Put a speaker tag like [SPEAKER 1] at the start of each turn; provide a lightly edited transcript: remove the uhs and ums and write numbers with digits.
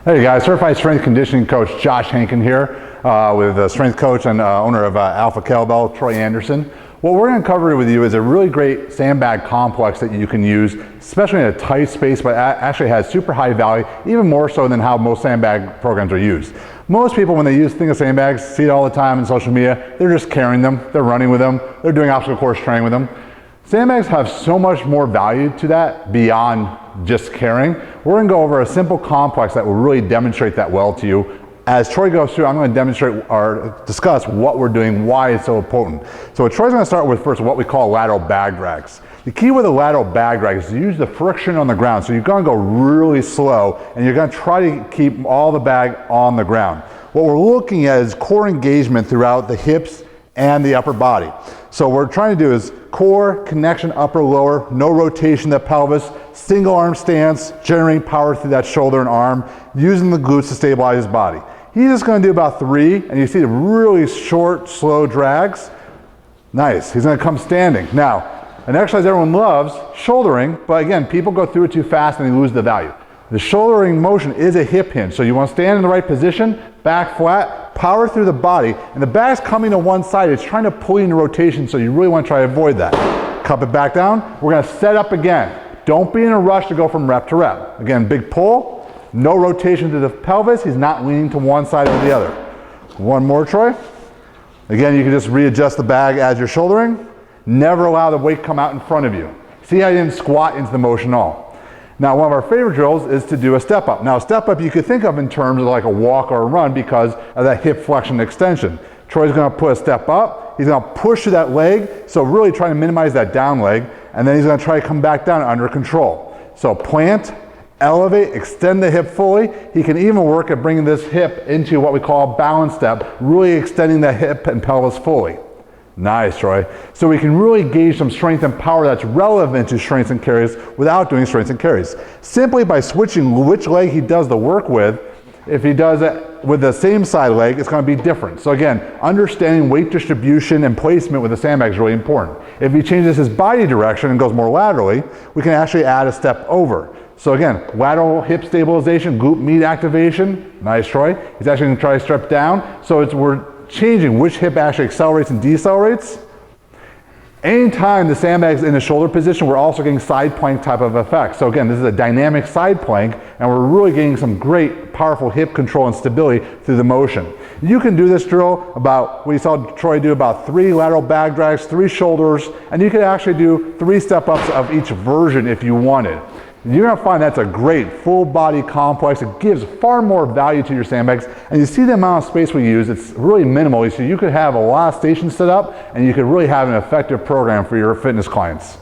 [SPEAKER 1] Hey guys, certified strength conditioning coach Josh Henkin here with the strength coach and owner of Alpha Kettlebell, Troy Anderson. What we're going to cover with you is a really great sandbag complex that you can use, especially in a tight space, but actually has super high value, even more so than how most sandbag programs are used. Most people, when they think of sandbags, see it all the time in social media, they're just carrying them, they're running with them, they're doing obstacle course training with them. Sandbags have so much more value to that beyond just carrying. We're going to go over a simple complex that will really demonstrate that well to you. As Troy goes through, I'm going to demonstrate or discuss what we're doing, why it's so potent. So what Troy's going to start with first, what we call lateral bag rex. The key with a lateral bag rex is to use the friction on the ground. So you're going to go really slow and you're going to try to keep all the bag on the ground. What we're looking at is core engagement throughout the hips and the upper body. So what we're trying to do is core connection, upper lower, no rotation of the pelvis, single arm stance, generating power through that shoulder and arm, using the glutes to stabilize his body. He's just going to do about 3, and you see the really short, slow drags. Nice. He's going to come standing. Now, an exercise everyone loves, shouldering, but again, people go through it too fast and they lose the value. The shouldering motion is a hip hinge, so you want to stand in the right position, back flat, power through the body, and the bag's coming to one side. It's trying to pull you into rotation, so you really want to try to avoid that. Cup it back down. We're going to set up again. Don't be in a rush to go from rep to rep. Again, big pull, no rotation to the pelvis. He's not leaning to one side or the other. One more, Troy. Again, you can just readjust the bag as you're shouldering. Never allow the weight come out in front of you. See how you didn't squat into the motion at all. Now, one of our favorite drills is to do a step up. Now, a step up you could think of in terms of like a walk or a run because of that hip flexion extension. Troy's going to put a step up. He's going to push through that leg, so really trying to minimize that down leg, and then he's going to try to come back down under control. So plant, elevate, extend the hip fully. He can even work at bringing this hip into what we call a balance step, really extending the hip and pelvis fully. Nice, Troy. So we can really gauge some strength and power that's relevant to strengths and carries without doing strengths and carries. Simply by switching which leg he does the work with, if he does it with the same side leg, it's going to be different. So again, understanding weight distribution and placement with the sandbag is really important. If he changes his body direction and goes more laterally, we can actually add a step over. So again, lateral hip stabilization, glute med activation. Nice, Troy. He's actually going to try to step down. So we're changing which hip actually accelerates and decelerates. Anytime the sandbag's in a shoulder position, we're also getting side plank type of effect. So again, this is a dynamic side plank, and we're really getting some great, powerful hip control and stability through the motion. You can do this drill about, we saw Troy do about 3 lateral bag drags, 3 shoulders, and you could actually do 3 step-ups of each version if you wanted. You're going to find that's a great full body complex. It gives far more value to your sandbags, and you see the amount of space we use, it's really minimal. So you could have a lot of stations set up and you could really have an effective program for your fitness clients.